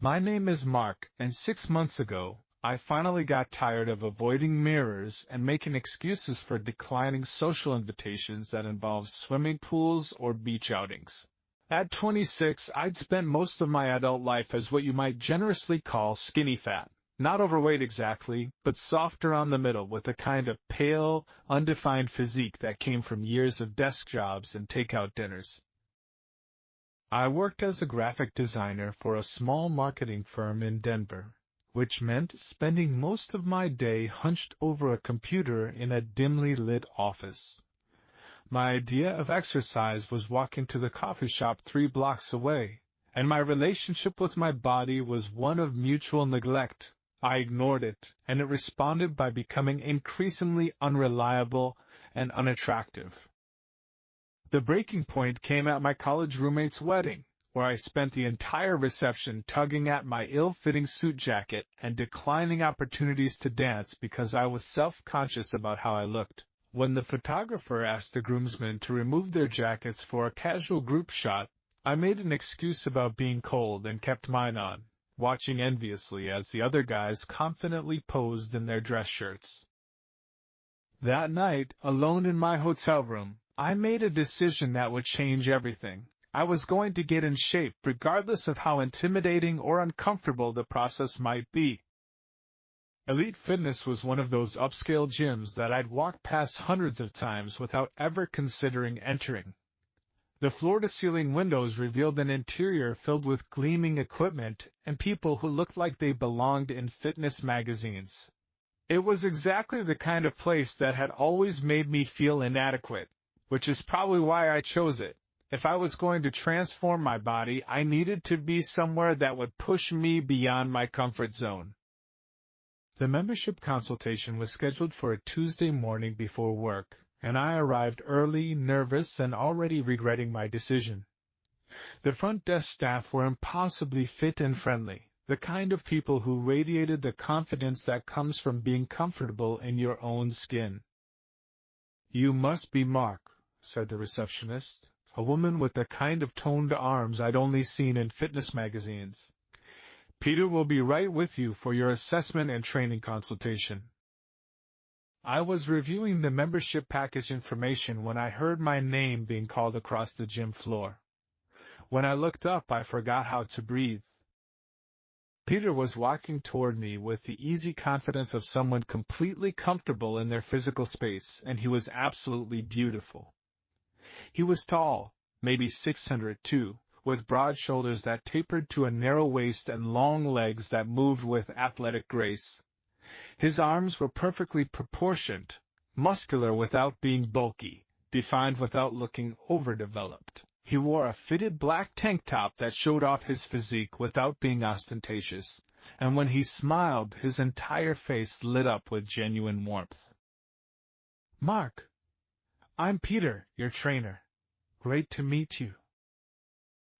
My name is Mark, and 6 months ago, I finally got tired of avoiding mirrors and making excuses for declining social invitations that involve swimming pools or beach outings. At 26, I'd spent most of my adult life as what you might generously call skinny fat. Not overweight exactly, but soft around the middle with a kind of pale, undefined physique that came from years of desk jobs and takeout dinners. I worked as a graphic designer for a small marketing firm in Denver, which meant spending most of my day hunched over a computer in a dimly lit office. My idea of exercise was walking to the coffee shop 3 blocks away, and my relationship with my body was one of mutual neglect. I ignored it, and it responded by becoming increasingly unreliable and unattractive. The breaking point came at my college roommate's wedding, where I spent the entire reception tugging at my ill-fitting suit jacket and declining opportunities to dance because I was self-conscious about how I looked. When the photographer asked the groomsmen to remove their jackets for a casual group shot, I made an excuse about being cold and kept mine on, watching enviously as the other guys confidently posed in their dress shirts. That night, alone in my hotel room, I made a decision that would change everything. I was going to get in shape regardless of how intimidating or uncomfortable the process might be. Elite Fitness was one of those upscale gyms that I'd walked past hundreds of times without ever considering entering. The floor-to-ceiling windows revealed an interior filled with gleaming equipment and people who looked like they belonged in fitness magazines. It was exactly the kind of place that had always made me feel inadequate, which is probably why I chose it. If I was going to transform my body, I needed to be somewhere that would push me beyond my comfort zone. The membership consultation was scheduled for a Tuesday morning before work, and I arrived early, nervous, and already regretting my decision. The front desk staff were impossibly fit and friendly, the kind of people who radiated the confidence that comes from being comfortable in your own skin. "You must be Mark," said the receptionist, a woman with the kind of toned arms I'd only seen in fitness magazines. "Peter will be right with you for your assessment and training consultation." I was reviewing the membership package information when I heard my name being called across the gym floor. When I looked up, I forgot how to breathe. Peter was walking toward me with the easy confidence of someone completely comfortable in their physical space, and he was absolutely beautiful. He was tall, maybe 602, with broad shoulders that tapered to a narrow waist and long legs that moved with athletic grace. His arms were perfectly proportioned, muscular without being bulky, defined without looking overdeveloped. He wore a fitted black tank top that showed off his physique without being ostentatious, and when he smiled, his entire face lit up with genuine warmth. "Mark, I'm Peter, your trainer. Great to meet you."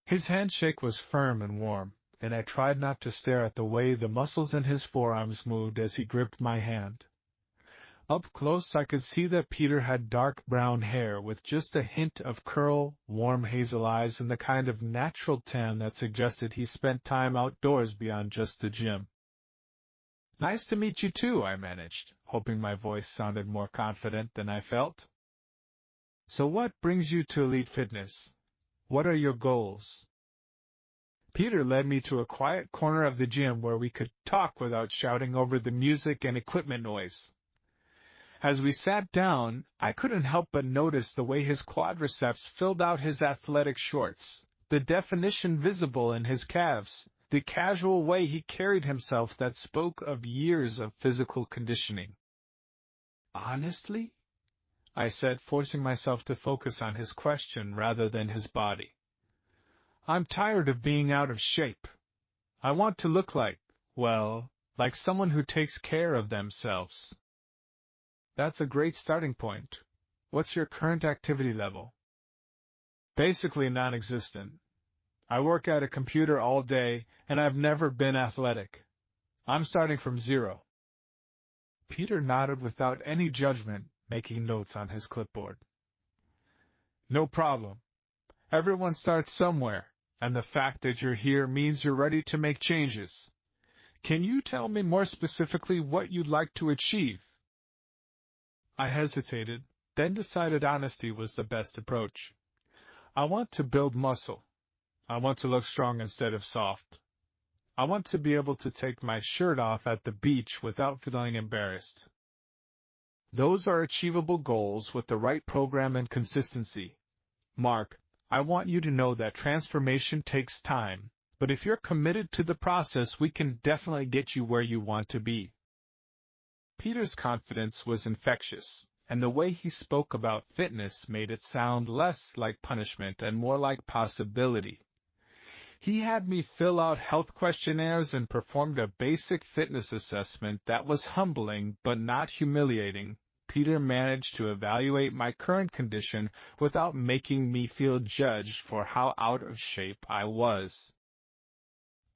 His handshake was firm and warm, and I tried not to stare at the way the muscles in his forearms moved as he gripped my hand. Up close I could see that Peter had dark brown hair with just a hint of curl, warm hazel eyes, and the kind of natural tan that suggested he spent time outdoors beyond just the gym. "Nice to meet you too," I managed, hoping my voice sounded more confident than I felt. "So what brings you to Elite Fitness? What are your goals?" Peter led me to a quiet corner of the gym where we could talk without shouting over the music and equipment noise. As we sat down, I couldn't help but notice the way his quadriceps filled out his athletic shorts, the definition visible in his calves, the casual way he carried himself that spoke of years of physical conditioning. "Honestly?" I said, forcing myself to focus on his question rather than his body. "I'm tired of being out of shape. I want to look like someone who takes care of themselves." "That's a great starting point. What's your current activity level?" "Basically non-existent. I work at a computer all day, and I've never been athletic. I'm starting from zero." Peter nodded without any judgment, making notes on his clipboard. "No problem. Everyone starts somewhere, and the fact that you're here means you're ready to make changes. Can you tell me more specifically what you'd like to achieve? I hesitated, then decided honesty was the best approach. I want to build muscle. I want to look strong instead of soft. I want to be able to take my shirt off at the beach without feeling embarrassed. Those are achievable goals with the right program and consistency. Mark, I want you to know that transformation takes time, but if you're committed to the process, we can definitely get you where you want to be. Peter's confidence was infectious, and the way he spoke about fitness made it sound less like punishment and more like possibility. He had me fill out health questionnaires and performed a basic fitness assessment that was humbling but not humiliating. Peter managed to evaluate my current condition without making me feel judged for how out of shape I was.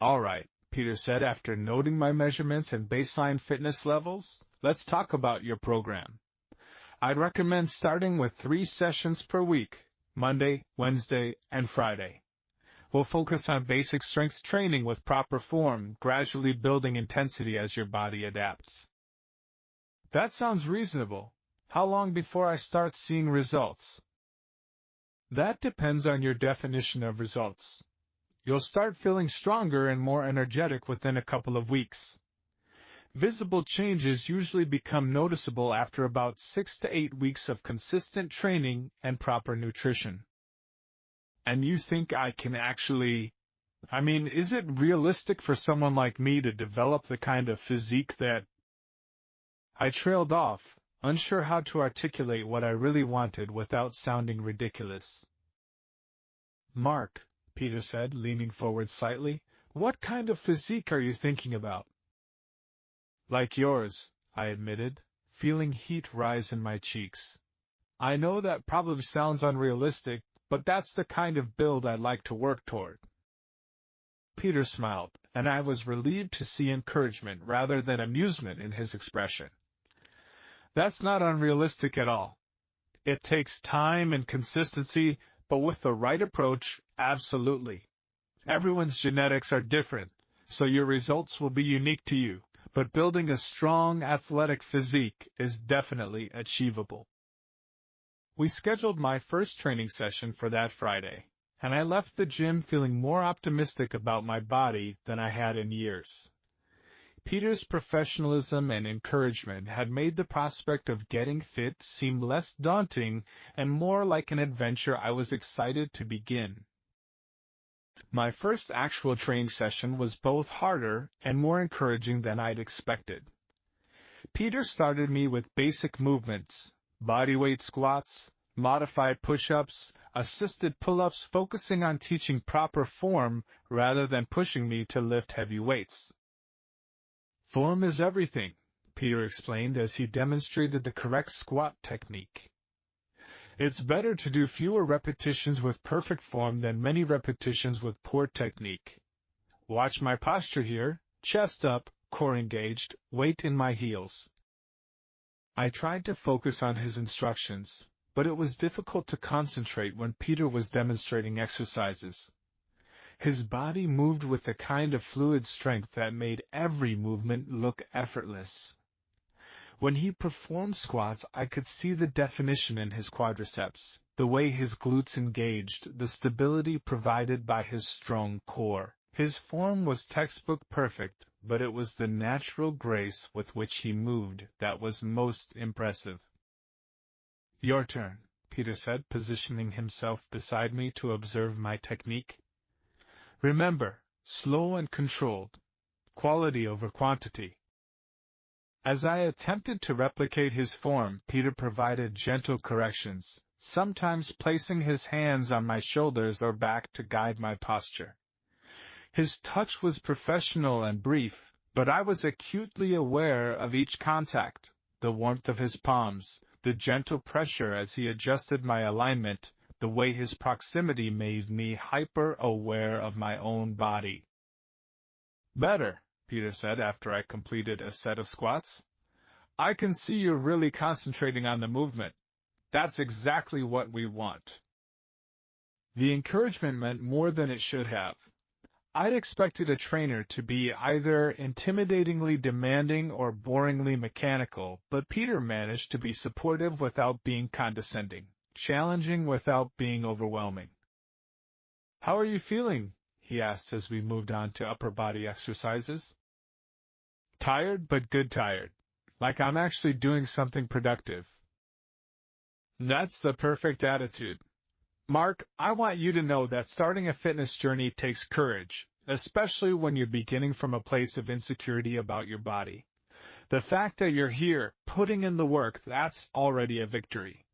All right, Peter said after noting my measurements and baseline fitness levels, let's talk about your program. I'd recommend starting with 3 sessions per week, Monday, Wednesday, and Friday. We'll focus on basic strength training with proper form, gradually building intensity as your body adapts. That sounds reasonable. How long before I start seeing results? That depends on your definition of results. You'll start feeling stronger and more energetic within a couple of weeks. Visible changes usually become noticeable after about 6 to 8 weeks of consistent training and proper nutrition. And you think I can actually... is it realistic for someone like me to develop the kind of physique that... I trailed off, unsure how to articulate what I really wanted without sounding ridiculous. Mark, Peter said, leaning forward slightly, what kind of physique are you thinking about? Like yours, I admitted, feeling heat rise in my cheeks. I know that probably sounds unrealistic, but that's the kind of build I'd like to work toward. Peter smiled, and I was relieved to see encouragement rather than amusement in his expression. That's not unrealistic at all. It takes time and consistency, but with the right approach, absolutely. Everyone's genetics are different, so your results will be unique to you, but building a strong, athletic physique is definitely achievable. We scheduled my first training session for that Friday, and I left the gym feeling more optimistic about my body than I had in years. Peter's professionalism and encouragement had made the prospect of getting fit seem less daunting and more like an adventure I was excited to begin. My first actual training session was both harder and more encouraging than I'd expected. Peter started me with basic movements, bodyweight squats, modified push-ups, assisted pull-ups, focusing on teaching proper form rather than pushing me to lift heavy weights. Form is everything, Peter explained as he demonstrated the correct squat technique. It's better to do fewer repetitions with perfect form than many repetitions with poor technique. Watch my posture here, chest up, core engaged, weight in my heels. I tried to focus on his instructions, but it was difficult to concentrate when Peter was demonstrating exercises. His body moved with a kind of fluid strength that made every movement look effortless. When he performed squats, I could see the definition in his quadriceps, the way his glutes engaged, the stability provided by his strong core. His form was textbook perfect, but it was the natural grace with which he moved that was most impressive. Your turn, Peter said, positioning himself beside me to observe my technique. Remember, slow and controlled. Quality over quantity. As I attempted to replicate his form, Peter provided gentle corrections, sometimes placing his hands on my shoulders or back to guide my posture. His touch was professional and brief, but I was acutely aware of each contact, the warmth of his palms, the gentle pressure as he adjusted my alignment, the way his proximity made me hyper-aware of my own body. Better, Peter said after I completed a set of squats. I can see you're really concentrating on the movement. That's exactly what we want. The encouragement meant more than it should have. I'd expected a trainer to be either intimidatingly demanding or boringly mechanical, but Peter managed to be supportive without being condescending, challenging without being overwhelming. "How are you feeling?" he asked as we moved on to upper body exercises. "Tired, but good tired. Like I'm actually doing something productive." That's the perfect attitude. Mark, I want you to know that starting a fitness journey takes courage, especially when you're beginning from a place of insecurity about your body. The fact that you're here, putting in the work, that's already a victory.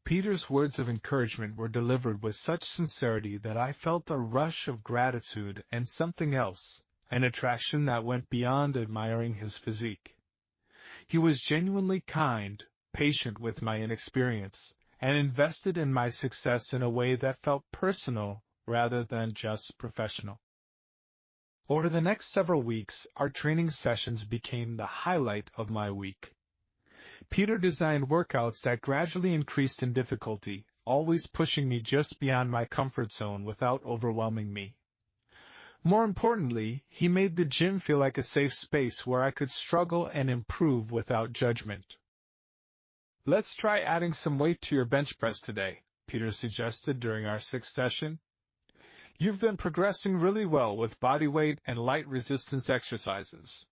Peter's words of encouragement were delivered with such sincerity that I felt a rush of gratitude and something else, an attraction that went beyond admiring his physique. He was genuinely kind, patient with my inexperience, and invested in my success in a way that felt personal rather than just professional. Over the next several weeks, our training sessions became the highlight of my week. Peter designed workouts that gradually increased in difficulty, always pushing me just beyond my comfort zone without overwhelming me. More importantly, he made the gym feel like a safe space where I could struggle and improve without judgment. "Let's try adding some weight to your bench press today," Peter suggested during our sixth session. "You've been progressing really well with body weight and light resistance exercises."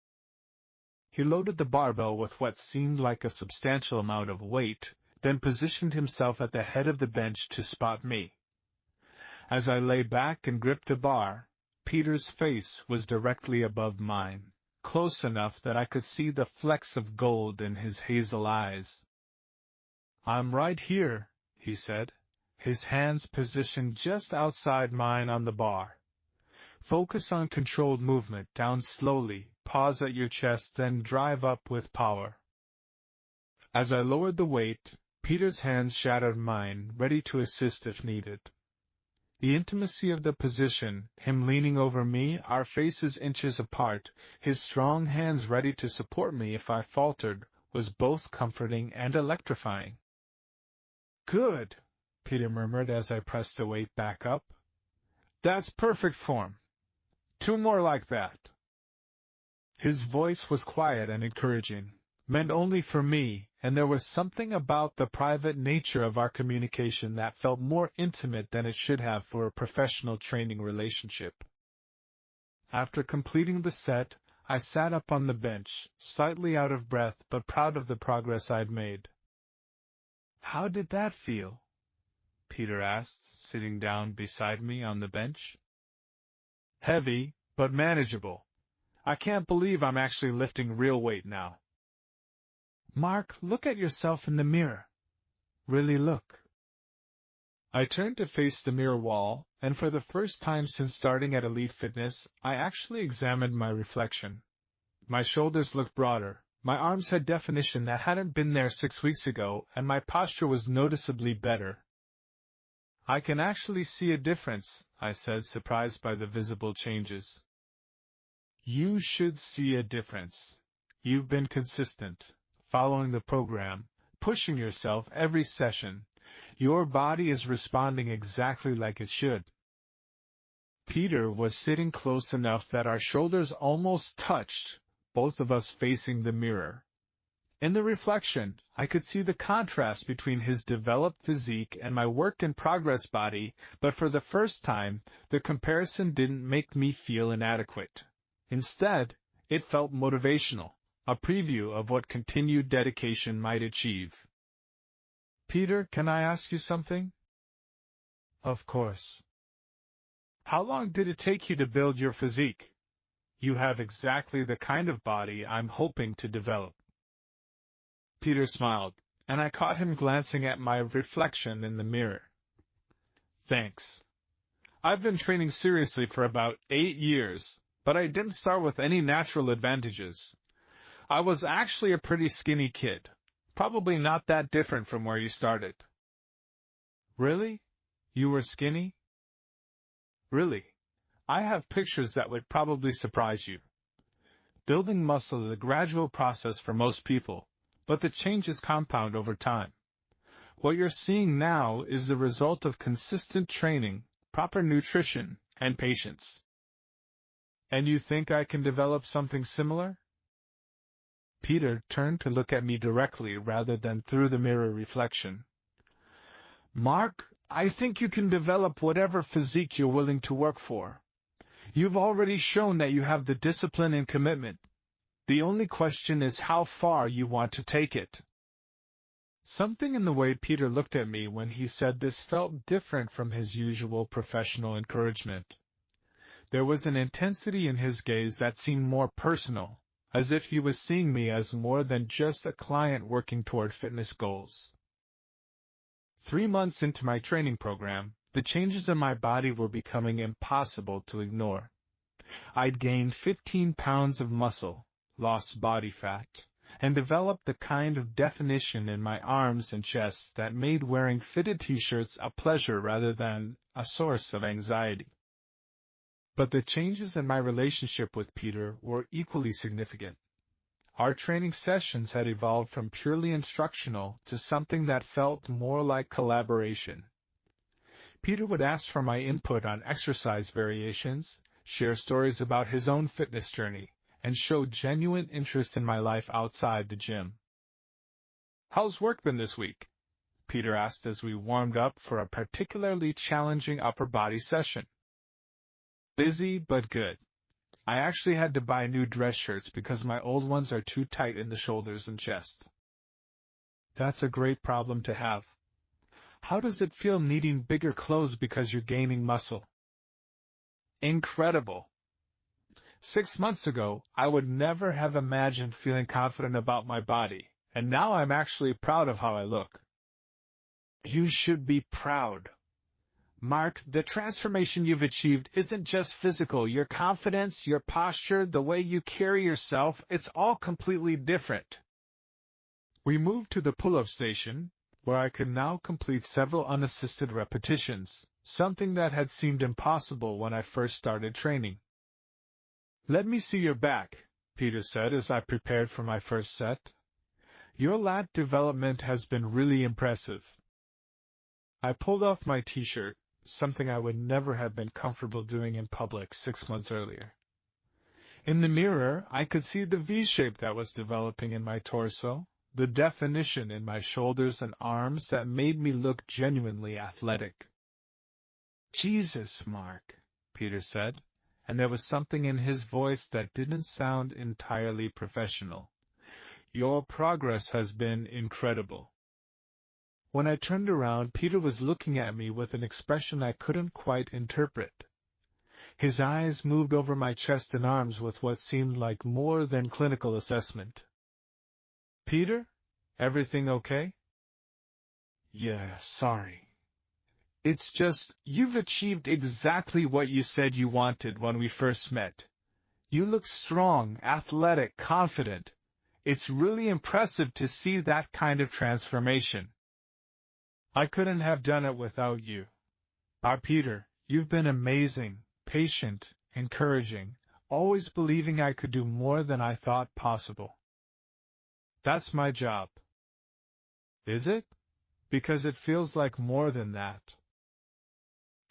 He loaded the barbell with what seemed like a substantial amount of weight, then positioned himself at the head of the bench to spot me. As I lay back and gripped the bar, Peter's face was directly above mine, close enough that I could see the flecks of gold in his hazel eyes. "I'm right here," he said, his hands positioned just outside mine on the bar. "Focus on controlled movement, down slowly, pause at your chest, then drive up with power." As I lowered the weight, Peter's hands shadowed mine, ready to assist if needed. The intimacy of the position, him leaning over me, our faces inches apart, his strong hands ready to support me if I faltered, was both comforting and electrifying. "Good," Peter murmured as I pressed the weight back up. "That's perfect form. 2 more like that." His voice was quiet and encouraging, meant only for me, and there was something about the private nature of our communication that felt more intimate than it should have for a professional training relationship. After completing the set, I sat up on the bench, slightly out of breath but proud of the progress I'd made. "How did that feel?" Peter asked, sitting down beside me on the bench. "Heavy, but manageable. I can't believe I'm actually lifting real weight now." "Mark, look at yourself in the mirror. Really look." I turned to face the mirror wall, and for the first time since starting at Elite Fitness, I actually examined my reflection. My shoulders looked broader, my arms had definition that hadn't been there 6 weeks ago, and my posture was noticeably better. "I can actually see a difference," I said, surprised by the visible changes. "You should see a difference. You've been consistent, following the program, pushing yourself every session. Your body is responding exactly like it should." Peter was sitting close enough that our shoulders almost touched, both of us facing the mirror. In the reflection, I could see the contrast between his developed physique and my work-in-progress body, but for the first time, the comparison didn't make me feel inadequate. Instead, it felt motivational, a preview of what continued dedication might achieve. "Peter, can I ask you something?" "Of course." "How long did it take you to build your physique? You have exactly the kind of body I'm hoping to develop." Peter smiled, and I caught him glancing at my reflection in the mirror. "Thanks. I've been training seriously for about 8 years, but I didn't start with any natural advantages. I was actually a pretty skinny kid, probably not that different from where you started." "Really? You were skinny?" "Really. I have pictures that would probably surprise you. Building muscle is a gradual process for most people, but the changes compound over time. What you're seeing now is the result of consistent training, proper nutrition, and patience. And you think I can develop something similar? Peter turned to look at me directly rather than through the mirror reflection. Mark, I think you can develop whatever physique you're willing to work for. You've already shown that you have the discipline and commitment. The only question is how far you want to take it. Something in the way Peter looked at me when he said this felt different from his usual professional encouragement. There was an intensity in his gaze that seemed more personal, as if he was seeing me as more than just a client working toward fitness goals. 3 months into my training program, the changes in my body were becoming impossible to ignore. I'd gained 15 pounds of muscle, lost body fat, and developed the kind of definition in my arms and chest that made wearing fitted t-shirts a pleasure rather than a source of anxiety. But the changes in my relationship with Peter were equally significant. Our training sessions had evolved from purely instructional to something that felt more like collaboration. Peter would ask for my input on exercise variations, share stories about his own fitness journey, and show genuine interest in my life outside the gym. "How's work been this week?" Peter asked as we warmed up for a particularly challenging upper body session. "Busy, but good. I actually had to buy new dress shirts because my old ones are too tight in the shoulders and chest." "That's a great problem to have. How does it feel needing bigger clothes because you're gaining muscle?" "Incredible. 6 months ago, I would never have imagined feeling confident about my body, and now I'm actually proud of how I look." "You should be proud. Mark, the transformation you've achieved isn't just physical. Your confidence, your posture, the way you carry yourself, it's all completely different." We moved to the pull-up station, where I could now complete several unassisted repetitions, something that had seemed impossible when I first started training. "Let me see your back," Peter said as I prepared for my first set. "Your lat development has been really impressive." I pulled off my t-shirt, something I would never have been comfortable doing in public 6 months earlier. In the mirror, I could see the V-shape that was developing in my torso, the definition in my shoulders and arms that made me look genuinely athletic. "Jesus, Mark," Peter said, and there was something in his voice that didn't sound entirely professional. "Your progress has been incredible." When I turned around, Peter was looking at me with an expression I couldn't quite interpret. His eyes moved over my chest and arms with what seemed like more than clinical assessment. "Peter, everything okay?" "Yeah, sorry. It's just, you've achieved exactly what you said you wanted when we first met. You look strong, athletic, confident. It's really impressive to see that kind of transformation." "I couldn't have done it without you. Peter, you've been amazing, patient, encouraging, always believing I could do more than I thought possible." "That's my job." "Is it? Because it feels like more than that."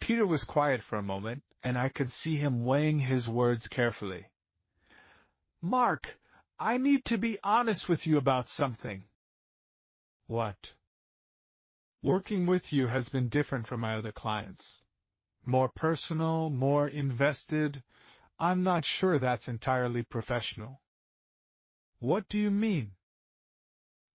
Peter was quiet for a moment, and I could see him weighing his words carefully. "Mark, I need to be honest with you about something." "What?" "Working with you has been different from my other clients. More personal, more invested. I'm not sure that's entirely professional." "What do you mean?"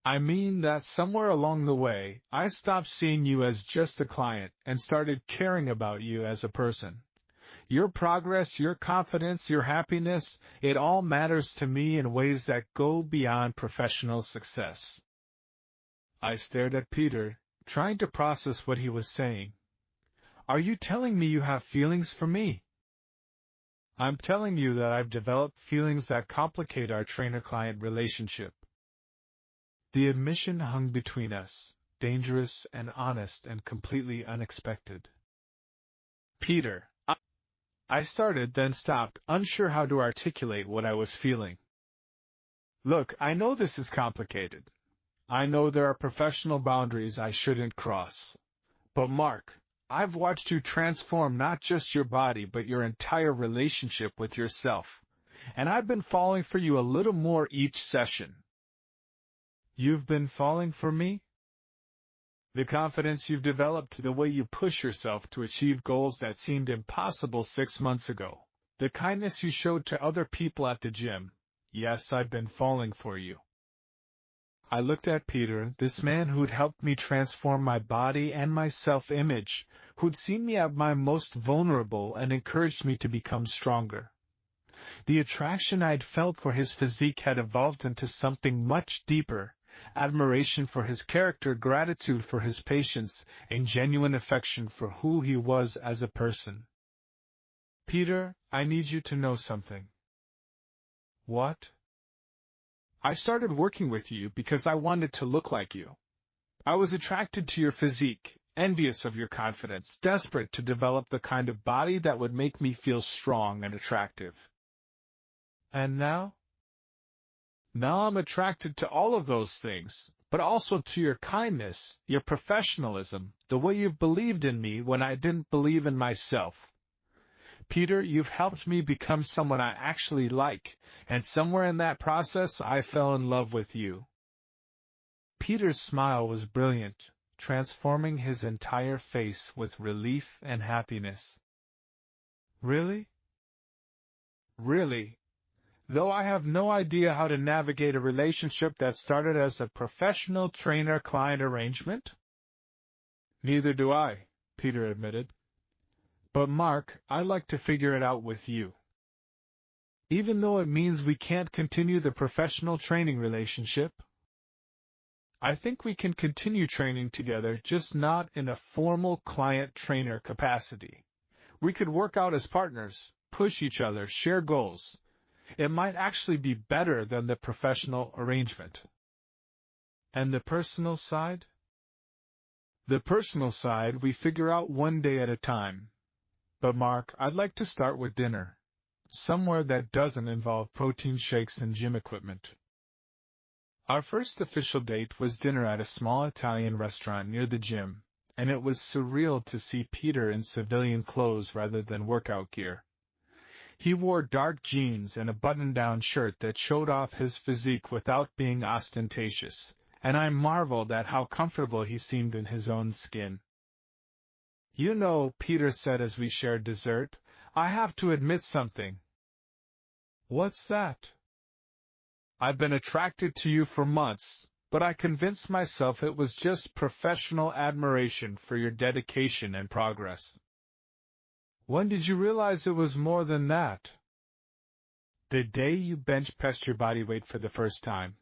"I mean that somewhere along the way, I stopped seeing you as just a client and started caring about you as a person. Your progress, your confidence, your happiness, it all matters to me in ways that go beyond professional success." I stared at Peter, trying to process what he was saying. "Are you telling me you have feelings for me?" "I'm telling you that I've developed feelings that complicate our trainer-client relationship." The admission hung between us, dangerous and honest and completely unexpected. "Peter," I started, then stopped, unsure how to articulate what I was feeling. "Look, I know this is complicated. I know there are professional boundaries I shouldn't cross. But Mark, I've watched you transform not just your body but your entire relationship with yourself. And I've been falling for you a little more each session. You've been falling for me? The confidence you've developed, the way you push yourself to achieve goals that seemed impossible 6 months ago, the kindness you showed to other people at the gym. Yes, I've been falling for you. I looked at Peter, this man who'd helped me transform my body and my self-image, who'd seen me at my most vulnerable and encouraged me to become stronger. The attraction I'd felt for his physique had evolved into something much deeper: admiration for his character, gratitude for his patience, and genuine affection for who he was as a person. Peter, I need you to know something. What? I started working with you because I wanted to look like you. I was attracted to your physique, envious of your confidence, desperate to develop the kind of body that would make me feel strong and attractive. And now? Now I'm attracted to all of those things, but also to your kindness, your professionalism, the way you've believed in me when I didn't believe in myself. Peter, you've helped me become someone I actually like, and somewhere in that process I fell in love with you. Peter's smile was brilliant, transforming his entire face with relief and happiness. Really? Really? Though I have no idea how to navigate a relationship that started as a professional trainer-client arrangement? Neither do I, Peter admitted. But Mark, I'd like to figure it out with you. Even though it means we can't continue the professional training relationship, I think we can continue training together, just not in a formal client-trainer capacity. We could work out as partners, push each other, share goals. It might actually be better than the professional arrangement. And the personal side? The personal side we figure out one day at a time. But Mark, I'd like to start with dinner. Somewhere that doesn't involve protein shakes and gym equipment. Our first official date was dinner at a small Italian restaurant near the gym, and it was surreal to see Peter in civilian clothes rather than workout gear. He wore dark jeans and a button-down shirt that showed off his physique without being ostentatious, and I marveled at how comfortable he seemed in his own skin. You know, Peter said as we shared dessert, I have to admit something. What's that? I've been attracted to you for months, but I convinced myself it was just professional admiration for your dedication and progress. When did you realize it was more than that? The day you bench pressed your body weight for the first time.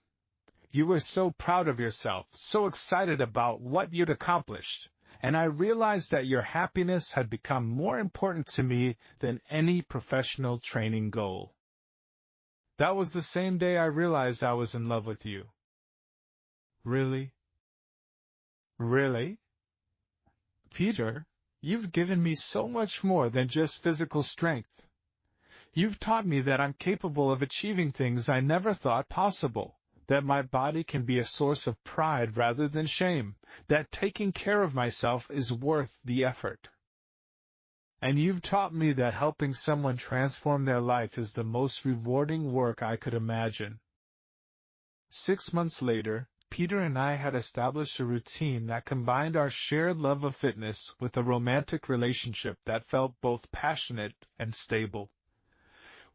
You were so proud of yourself, so excited about what you'd accomplished, and I realized that your happiness had become more important to me than any professional training goal. That was the same day I realized I was in love with you. Really? Really? Peter, you've given me so much more than just physical strength. You've taught me that I'm capable of achieving things I never thought possible, that my body can be a source of pride rather than shame, that taking care of myself is worth the effort. And you've taught me that helping someone transform their life is the most rewarding work I could imagine. 6 months later, Peter and I had established a routine that combined our shared love of fitness with a romantic relationship that felt both passionate and stable.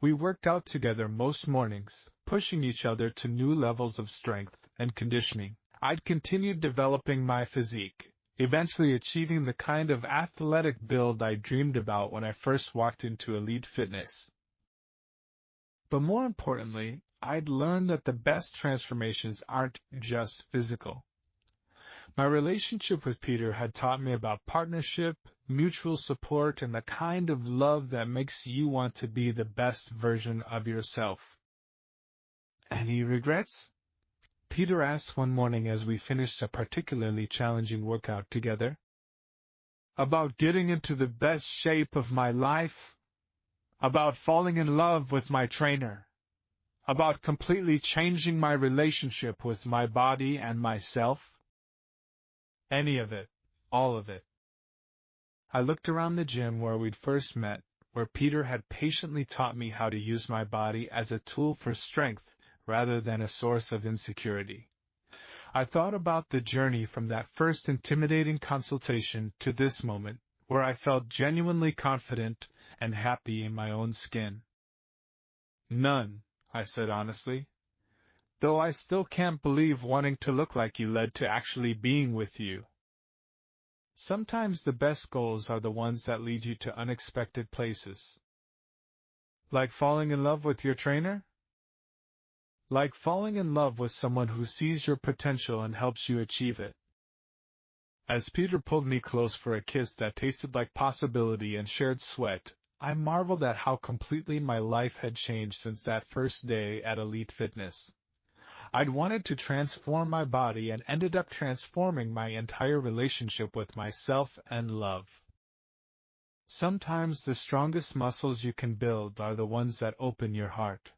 We worked out together most mornings, pushing each other to new levels of strength and conditioning. I'd continued developing my physique, eventually achieving the kind of athletic build I dreamed about when I first walked into elite fitness. But more importantly, I'd learned that the best transformations aren't just physical. My relationship with Peter had taught me about partnership, mutual support, and the kind of love that makes you want to be the best version of yourself. Any regrets? Peter asked one morning as we finished a particularly challenging workout together. About getting into the best shape of my life. About falling in love with my trainer. About completely changing my relationship with my body and myself? Any of it. All of it. I looked around the gym where we'd first met, where Peter had patiently taught me how to use my body as a tool for strength rather than a source of insecurity. I thought about the journey from that first intimidating consultation to this moment, where I felt genuinely confident and happy in my own skin. None, I said honestly. Though I still can't believe wanting to look like you led to actually being with you. Sometimes the best goals are the ones that lead you to unexpected places. Like falling in love with your trainer? Like falling in love with someone who sees your potential and helps you achieve it. As Peter pulled me close for a kiss that tasted like possibility and shared sweat, I marveled at how completely my life had changed since that first day at Elite Fitness. I'd wanted to transform my body and ended up transforming my entire relationship with myself and love. Sometimes the strongest muscles you can build are the ones that open your heart.